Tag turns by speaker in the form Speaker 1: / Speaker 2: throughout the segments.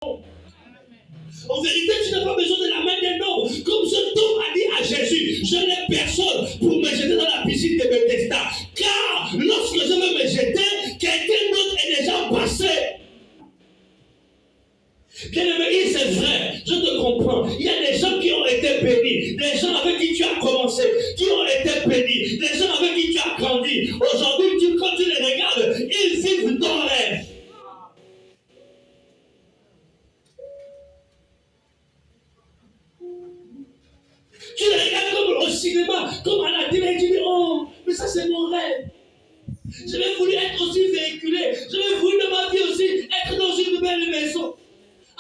Speaker 1: En vérité, tu n'as pas besoin de la main d'un homme. Comme cet homme a dit à Jésus, je n'ai personne pour me jeter dans la piscine de Bethesda. Car lorsque je veux me jeter, quelqu'un d'autre est déjà passé. Bien aimé, c'est vrai, je te comprends. Il y a des gens qui ont été bénis, des gens avec qui tu as commencé, qui ont été bénis, des gens avec qui tu as grandi. Aujourd'hui, quand tu les regardes, ils vivent dans rêve. Tu les regardes comme au cinéma, comme à la télé, tu dis, oh, mais ça c'est mon rêve. Je vais vouloir être aussi véhiculé, je vais vouloir de ma vie aussi être dans une belle maison.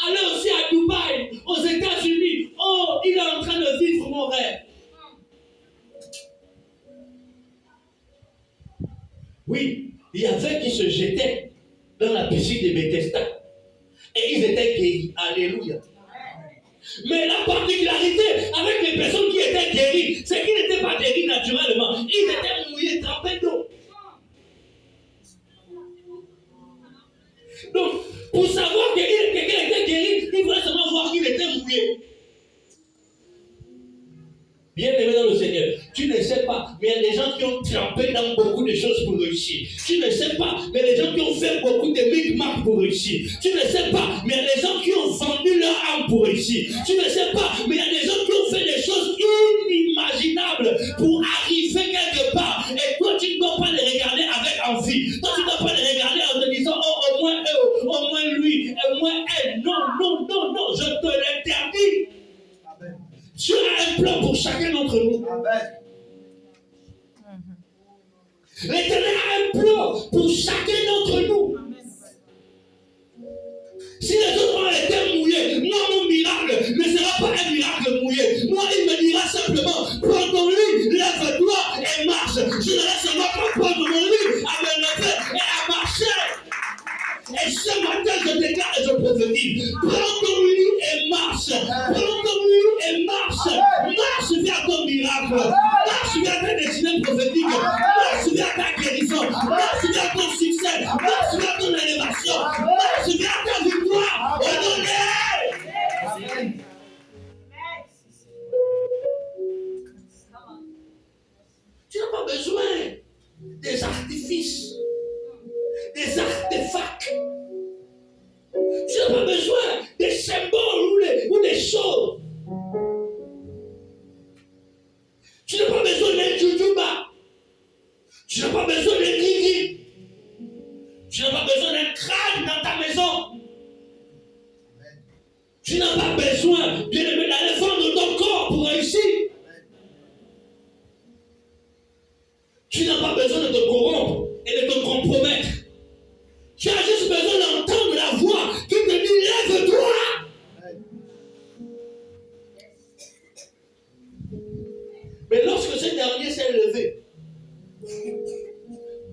Speaker 1: Aller aussi à Dubaï, aux États-Unis. Oh, il est en train de vivre mon rêve. Oui, il y avait qui se jetaient dans la piscine de Bethesda. Et ils étaient guéris. Alléluia. Mais la particularité avec les personnes qui étaient guéries, c'est qu'ils n'étaient pas guéris naturellement. Ils étaient mouillés, trempés d'eau. Donc, pour savoir que quelqu'un était guéri, il fallait seulement voir qu'il était mouillé. Bien aimé dans le Seigneur, tu ne sais pas, mais il y a des gens qui ont trempé dans beaucoup de choses pour réussir. Tu ne sais pas, mais il y a des gens qui ont fait beaucoup de micmacs pour réussir. Tu ne sais pas, mais il y a des gens qui ont vendu leur âme pour réussir. Tu ne sais pas, mais il y a des gens qui ont fait des choses inimaginables pour arriver quelque part. Et toi, tu ne dois pas les regarder avec envie. Toi, tu ne dois pas les regarder en te disant, oh, au moins eux, au moins lui, au moins elle. Non, non, non, non, je te l'interdis. Dieu a un plan pour chacun d'entre nous. Amen. L'Éternel a un plan pour chacun d'entre nous. Si les autres ont été mouillés, moi mon miracle ne sera pas un miracle mouillé. Moi il me dira simplement, prends ton lit, lève-toi et marche. Je ne laisserai pas prendre mon lit à me lever et à marcher. Et ce matin je déclare et je prophétise, prends ton lit et marche. Prends ton lit et marche. Marche vers ton miracle. Marche vers ta destinée prophétique. Marche vers ta guérison. Marche vers ton succès. Marche vers ton élévation. Marche vers ta victoire. Amen. Tu n'as pas besoin des artifices, des artefacts. Tu n'as pas besoin des symboles ou des choses. Tu n'as pas besoin d'un jujuba. Tu n'as pas besoin d'un guigui. Tu n'as pas besoin d'un crâne dans ta maison. Tu n'as pas besoin, bien aimé, d'aller vendre ton corps pour réussir. Tu n'as pas besoin de te corrompre et de te compromettre. Tu as juste besoin d'entendre la voix qui te dit lève-toi. Mais lorsque ce dernier s'est levé,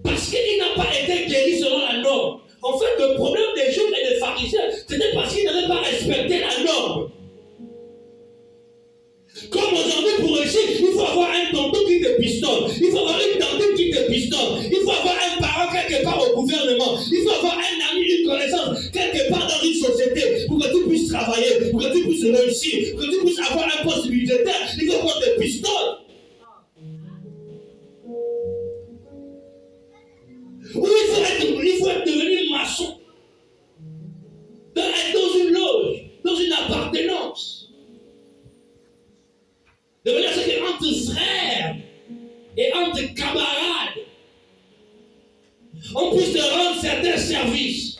Speaker 1: parce qu'il n'a pas été guéri selon la norme, en fait le problème des juifs et des pharisiens, c'était parce qu'ils n'avaient pas respecté la norme. Comme aujourd'hui, pour réussir, il faut avoir un tonton qui te pistonne. Il faut avoir une tante qui te pistonne. Il faut avoir un parent quelque part au gouvernement. Il faut avoir un ami, une connaissance quelque part dans une société pour que tu puisses travailler, pour que tu puisses réussir, pour que tu puisses avoir un poste budgétaire. Il faut qu'on te pistonne. Ou il faut être devenu maçon. Être dans une loge, dans une appartenance. De manière à ce qu'entre frères et entre camarades, on puisse te rendre certains services.